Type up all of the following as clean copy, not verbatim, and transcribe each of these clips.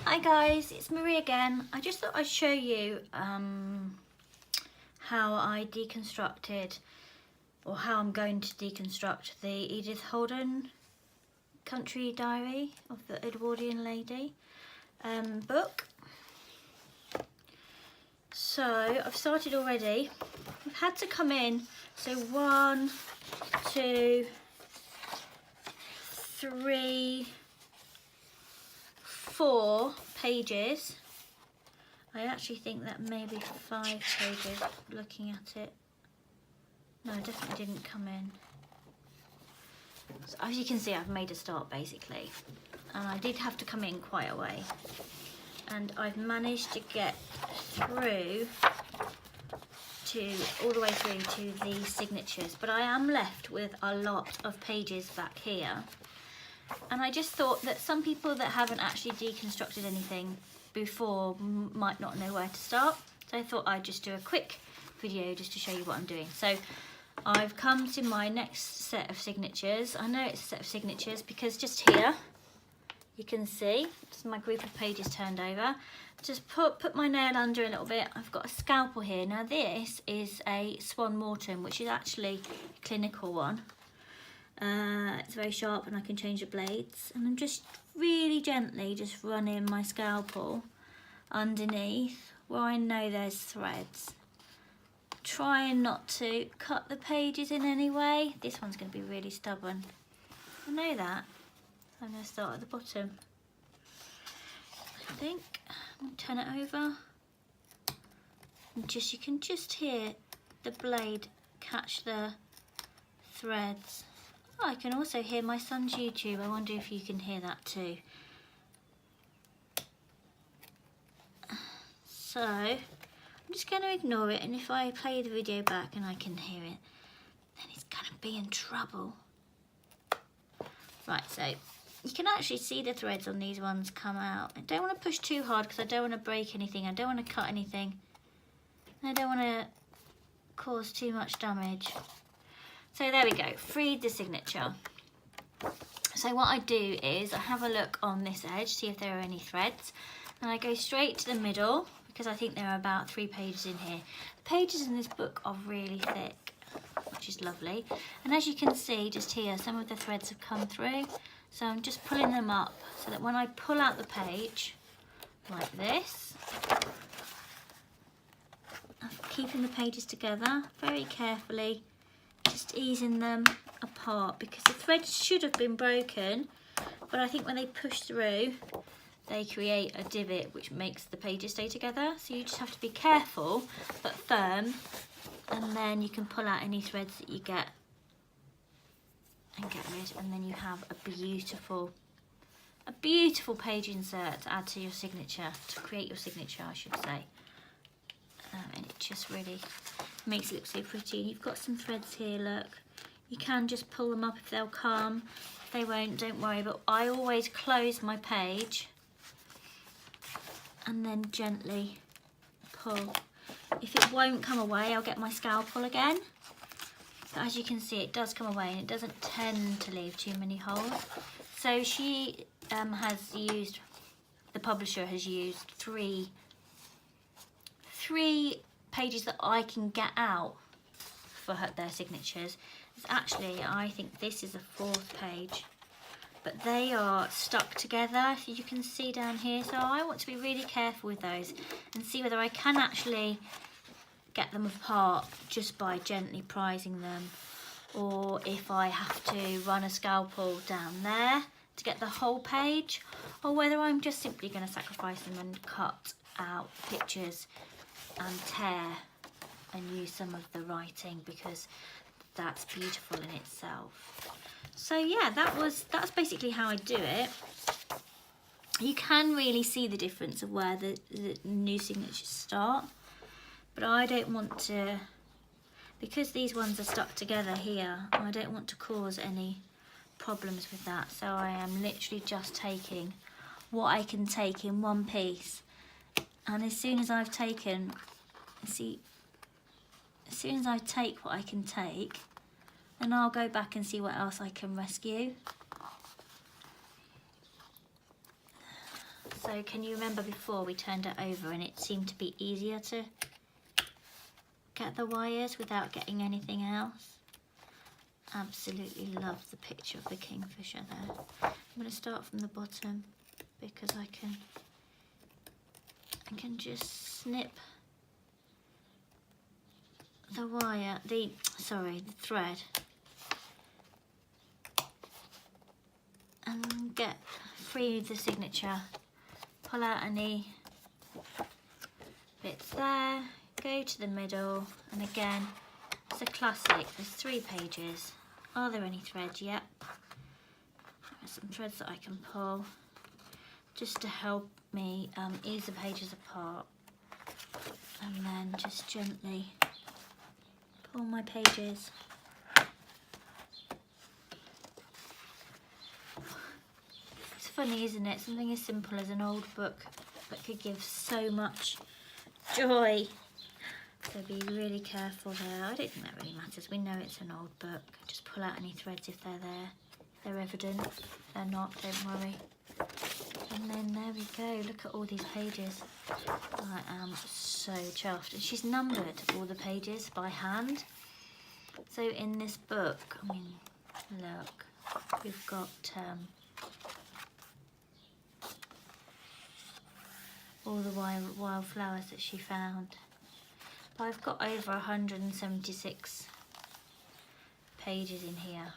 Hi guys, it's Marie again. I just thought I'd show you how I deconstructed, or how I'm going to deconstruct the Edith Holden Country Diary of the Edwardian Lady book. So I've started already. I've had to come in, so 1, 2, 3, 4 pages. I actually think that maybe 5 pages looking at it. No, it definitely didn't come in. So as you can see, I've made a start basically, and I did have to come in quite a way, and I've managed to get through to all the way through to the signatures, but I am left with a lot of pages back here. And I just thought that some people that haven't actually deconstructed anything before might not know where to start. So I thought I'd just do a quick video just to show you what I'm doing. So I've come to my next set of signatures. I know it's a set of signatures because just here, you can see, this is my group of pages turned over. Just put my nail under a little bit. I've got a scalpel here. Now this is a Swan Morton, which is actually a clinical one. It's very sharp and I can change the blades, and I'm just really gently just running my scalpel underneath where I know there's threads, trying not to cut the pages in any way. This one's going to be really stubborn, I know that. I'm going to start at the bottom, I think. I'm going to turn it over, and you can just hear the blade catch the threads. Oh, I can also hear my son's YouTube. I wonder if you can hear that too. So I'm just going to ignore it, and if I play the video back and I can hear it, then it's going to be in trouble. Right, so you can actually see the threads on these ones come out. I don't want to push too hard because I don't want to break anything. I don't want to cut anything. I don't want to cause too much damage. So there we go, freed the signature. So what I do is I have a look on this edge, see if there are any threads, and I go straight to the middle because I think there are about 3 pages in here. The pages in this book are really thick, which is lovely. And as you can see just here, some of the threads have come through. So I'm just pulling them up so that when I pull out the page, like this, I'm keeping the pages together very carefully, just easing them apart because the threads should have been broken, but I think when they push through they create a divot which makes the pages stay together. So you just have to be careful but firm, and then you can pull out any threads that you get and get rid, and then you have a beautiful page insert to add to your signature, to create your signature I should say. And it just really makes it look so pretty. You've got some threads here, look. You can just pull them up if they'll come. If they won't, don't worry, but I always close my page and then gently pull. If it won't come away, I'll get my scalpel again. But as you can see, it does come away and it doesn't tend to leave too many holes. So she has used, the publisher has used three pages that I can get out for their signatures. It's actually, I think this is a 4th page, but they are stuck together, if you can see down here. So I want to be really careful with those and see whether I can actually get them apart just by gently prising them, or if I have to run a scalpel down there to get the whole page, or whether I'm just simply going to sacrifice them and cut out pictures and tear and use some of the writing because that's beautiful in itself. So yeah, that's basically how I do it. You can really see the difference of where the new signatures start, but I don't want to, because these ones are stuck together here, I don't want to cause any problems with that. So I am literally just taking what I can take in one piece. And as soon as I've taken, see, as soon as I take what I can take, then I'll go back and see what else I can rescue. So So can you remember before we turned it over and it seemed to be easier to get the wires without getting anything else? Absolutely love the picture of the kingfisher there. I'm going to start from the bottom because I can just snip the wire, the thread, and get free the signature. Pull out any bits there, go to the middle, and again, it's a classic. There's 3 pages. Are there any threads? Yep. There's some threads that I can pull just to help me ease the pages apart, and then just gently pull my pages. It's funny, isn't it? Something as simple as an old book that could give so much joy. So be really careful there. I don't think that really matters. We know it's an old book. Just pull out any threads if they're there. If they're evident. If they're not, don't worry. And then there we go. Look at all these pages. I am so chuffed. And she's numbered all the pages by hand. So in this book, I mean, look, we've got all the wildflowers that she found. But I've got over 176 pages in here.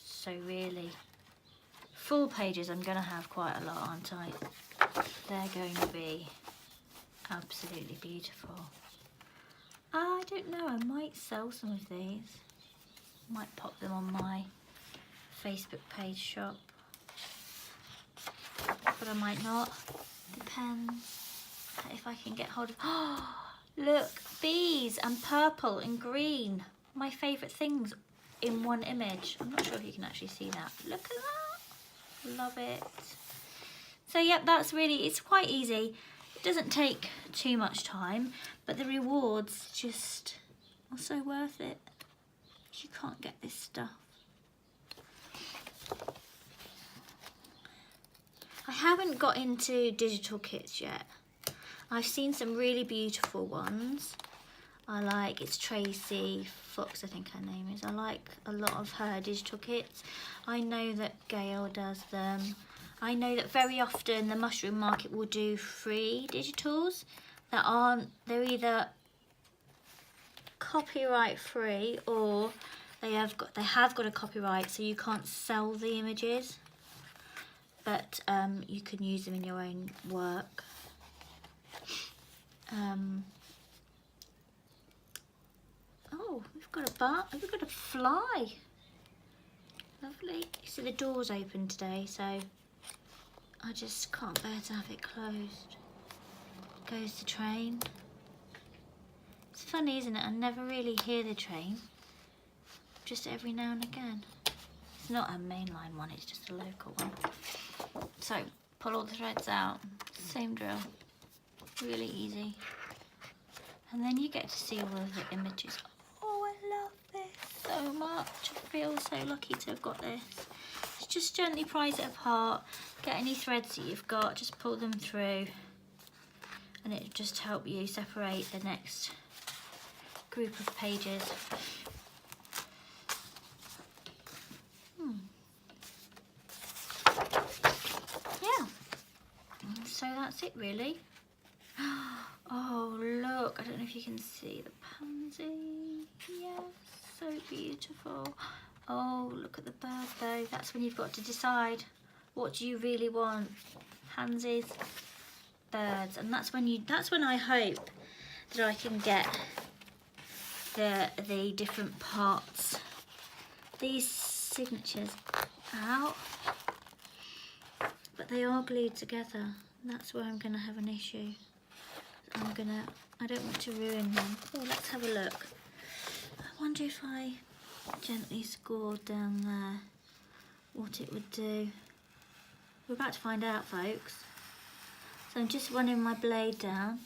So really, full pages I'm going to have quite a lot, aren't I? They're going to be absolutely beautiful. I don't know, I might sell some of these. Might pop them on my Facebook page shop. But I might not. Depends if I can get hold of... Oh, look, bees and purple and green. My favourite things in one image. I'm not sure if you can actually see that. Look at that. Love it. So yep, that's really, it's quite easy. It doesn't take too much time, but the rewards just are so worth it. You can't get this stuff. I haven't got into digital kits yet. I've seen some really beautiful ones. I like, it's Tracy Fox, I think her name is. I like a lot of her digital kits. I know that Gail does them. I know that very often the mushroom market will do free digitals that aren't, they're either copyright free or they have got a copyright, so you can't sell the images, but you can use them in your own work. Oh, we've got a fly. Lovely. You see the door's open today, so I just can't bear to have it closed. Goes the train. It's funny, isn't it? I never really hear the train. Just every now and again. It's not a mainline one, it's just a local one. So, pull all the threads out. Same drill. Really easy. And then you get to see all of the images. Oh, I love this so much. I feel so lucky to have got this. Just gently prise it apart. Get any threads that you've got, just pull them through. And it'll just help you separate the next group of pages. Yeah. So that's it really. Oh look, I don't know if you can see the pansy. Yes, so beautiful. Oh, look at the bird though. That's when you've got to decide, what do you really want? Pansies, birds, and that's when I hope that I can get the different parts, these signatures out, but they are glued together. That's where I'm gonna have an issue. I don't want to ruin them. Oh, let's have a look. I wonder if I gently scored down there what it would do. We're about to find out, folks. So I'm just running my blade down.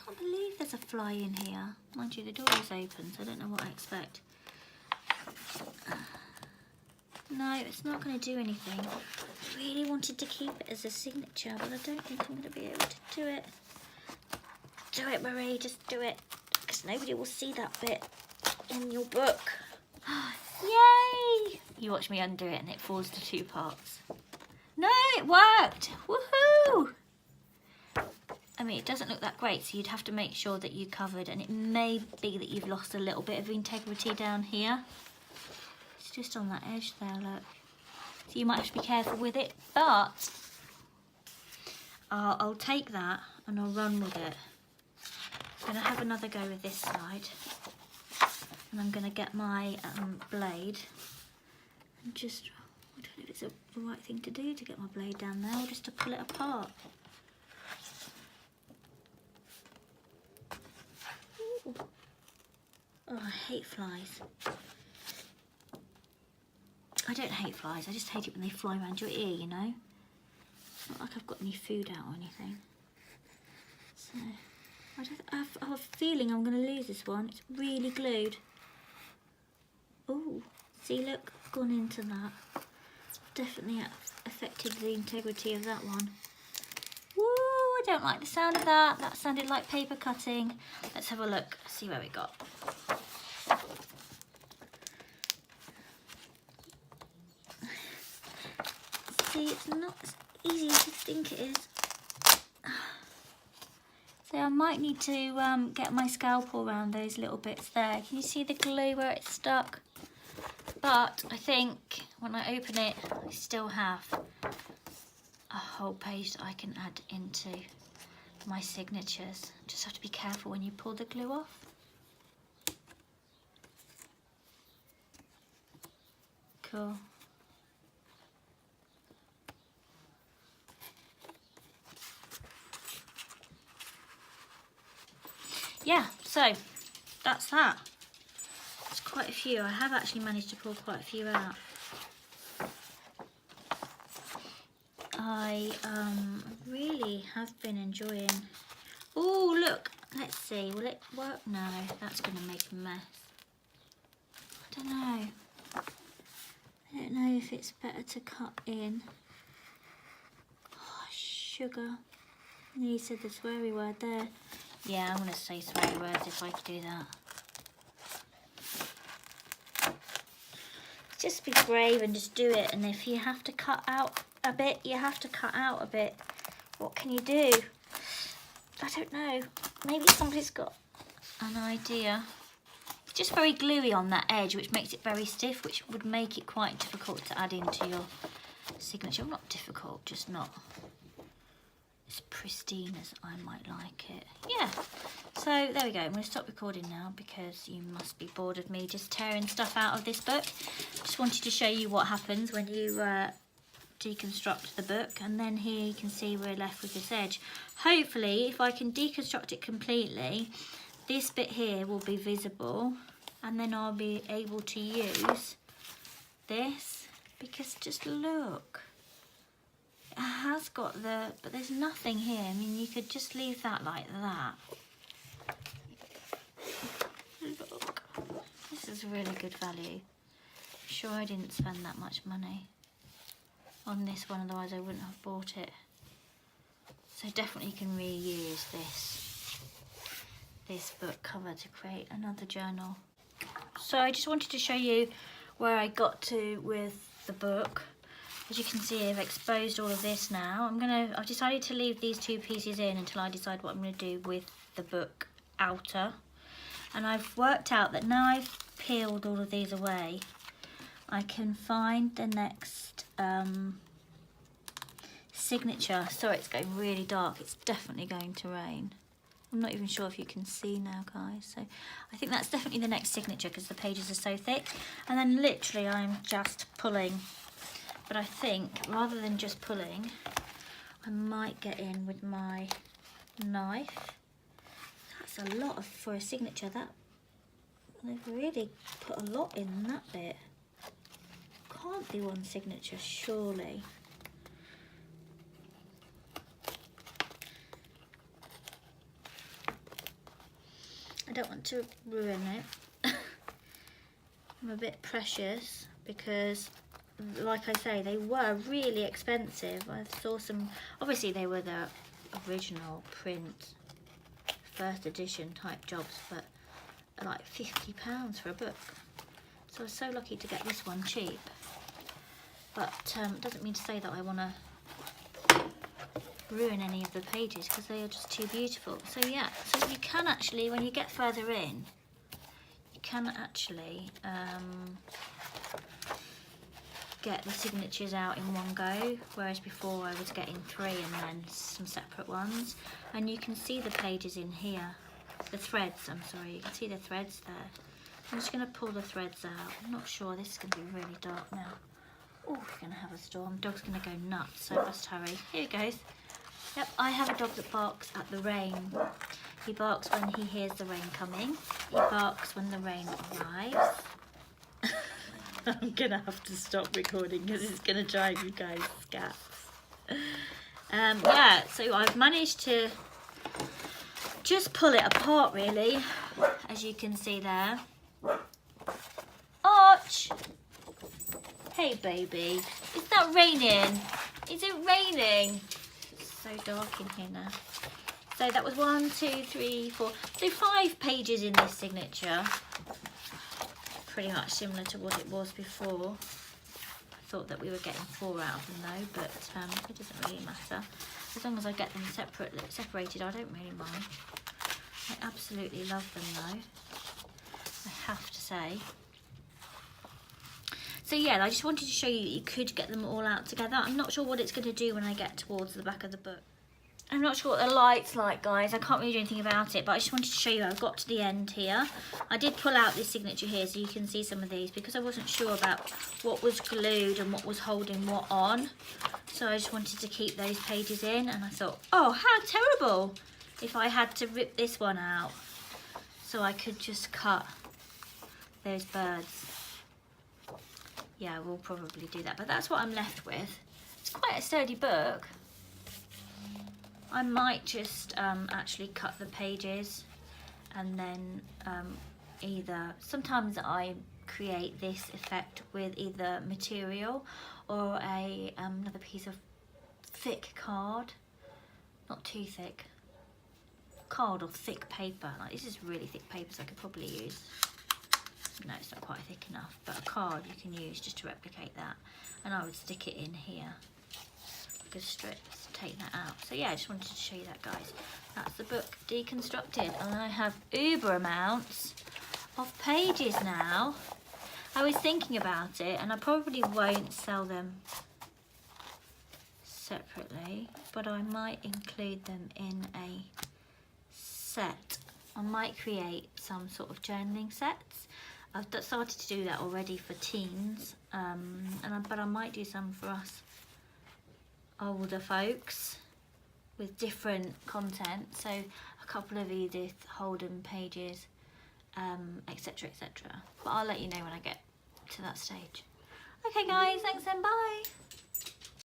Can't believe there's a fly in here. Mind you, the door is open, so I don't know what I expect. No, it's not going to do anything. I really wanted to keep it as a signature, but I don't think I'm going to be able to do it. Do it, Marie, just do it. Because nobody will see that bit in your book. Yay! You watch me undo it and it falls to 2 parts. No, it worked! Woohoo! I mean, it doesn't look that great, so you'd have to make sure that you covered, and it may be that you've lost a little bit of integrity down here. It's just on that edge there, look. So you might have to be careful with it, but I'll take that and I'll run with it. I'm going to have another go with this side, and I'm going to get my blade and just, I don't know if it's the right thing to do to get my blade down there or just to pull it apart. Ooh. Oh, I hate flies. I don't hate flies, I just hate it when they fly around your ear, you know? It's not like I've got any food out or anything. So, I have a feeling I'm going to lose this one. It's really glued. Oh, see, look, I've gone into that. Definitely affected the integrity of that one. Woo, I don't like the sound of that. That sounded like paper cutting. Let's have a look, see where we got. See, it's not as easy as you think it is. So I might need to get my scalpel around those little bits there. Can you see the glue where it's stuck? But I think when I open it, I still have a whole page that I can add into my signatures. Just have to be careful when you pull the glue off. Cool. Yeah, so that's that. It's quite a few. I have actually managed to pull quite a few out. I really have been enjoying. Oh, look, let's see, will it work? No, that's going to make a mess. I don't know. I don't know if it's better to cut in. Oh, sugar. You said the sweary word there. Yeah, I'm going to say sweary words if I could do that. Just be brave and just do it. And if you have to cut out a bit, you have to cut out a bit. What can you do? I don't know. Maybe somebody's got an idea. It's just very gluey on that edge, which makes it very stiff, which would make it quite difficult to add into your signature. Well, not difficult, just not as pristine as I might like it. Yeah, so there we go. I'm going to stop recording now because you must be bored of me just tearing stuff out of this book. Just wanted to show you what happens when you deconstruct the book, and then here you can see we're left with this edge. Hopefully, if I can deconstruct it completely, this bit here will be visible, and then I'll be able to use this, because just look. It has got the, but there's nothing here. I mean, you could just leave that like that. Look, this is really good value. I'm sure I didn't spend that much money on this one, otherwise I wouldn't have bought it. So definitely you can reuse this book cover to create another journal. So I just wanted to show you where I got to with the book. As you can see, I've exposed all of this now. I've decided to leave these 2 pieces in until I decide what I'm going to do with the book outer. And I've worked out that now I've peeled all of these away, I can find the next signature. Sorry, it's going really dark. It's definitely going to rain. I'm not even sure if you can see now, guys. So I think that's definitely the next signature because the pages are so thick. And then literally I'm just pulling. But I think rather than just pulling, I might get in with my knife. That's a lot for a signature. They've really put a lot in that bit. Can't be one signature, surely. I don't want to ruin it. I'm a bit precious because like I say, they were really expensive. I saw some, obviously they were the original print, first edition type jobs, but like £50 for a book. So I was so lucky to get this one cheap. But doesn't mean to say that I want to ruin any of the pages, because they are just too beautiful. So yeah, so you can actually, when you get further in, you can actually get the signatures out in one go, whereas before I was getting 3 and then some separate ones. And you can see the pages in here, the threads, I'm sorry, you can see the threads there. I'm just going to pull the threads out. I'm not sure, this is going to be really dark now. Oh, we're going to have a storm, dog's going to go nuts, so I must hurry. Here it goes. Yep, I have a dog that barks at the rain. He barks when he hears the rain coming. He barks when the rain arrives. I'm gonna have to stop recording because it's gonna drive you guys scats. Yeah, so I've managed to just pull it apart really, as you can see there. Arch! Hey baby, is that raining? Is it raining? It's so dark in here now. So that was 1, 2, 3, 4, so 5 pages in this signature. Pretty much similar to what it was before. I thought that we were getting 4 out of them though, but it doesn't really matter. As long as I get them separated, I don't really mind. I absolutely love them though, I have to say. So yeah, I just wanted to show you that you could get them all out together. I'm not sure what it's going to do when I get towards the back of the book. I'm not sure what the light's like, guys. I can't really do anything about it, but I just wanted to show you I've got to the end here. I did pull out this signature here so you can see some of these, because I wasn't sure about what was glued and what was holding what on. So I just wanted to keep those pages in, and I thought, oh, how terrible if I had to rip this one out. So I could just cut those birds. Yeah, we'll probably do that, but that's what I'm left with. It's quite a sturdy book. I might just actually cut the pages, and then sometimes I create this effect with either material or another piece of thick card, not too thick, card or thick paper. Like, this is really thick paper, so I could probably use, no, it's not quite thick enough, but a card you can use just to replicate that, and I would stick it in here. Strips, take that out. So yeah, I just wanted to show you that, guys. That's the book Deconstructed, and I have uber amounts of pages now. I was thinking about it, and I probably won't sell them separately, but I might include them in a set. I might create some sort of journaling sets. I've started to do that already for teens, but I might do some for us older folks with different content, so a couple of Edith Holden pages, etc, etc, but I'll let you know when I get to that stage. Okay guys, thanks then, bye.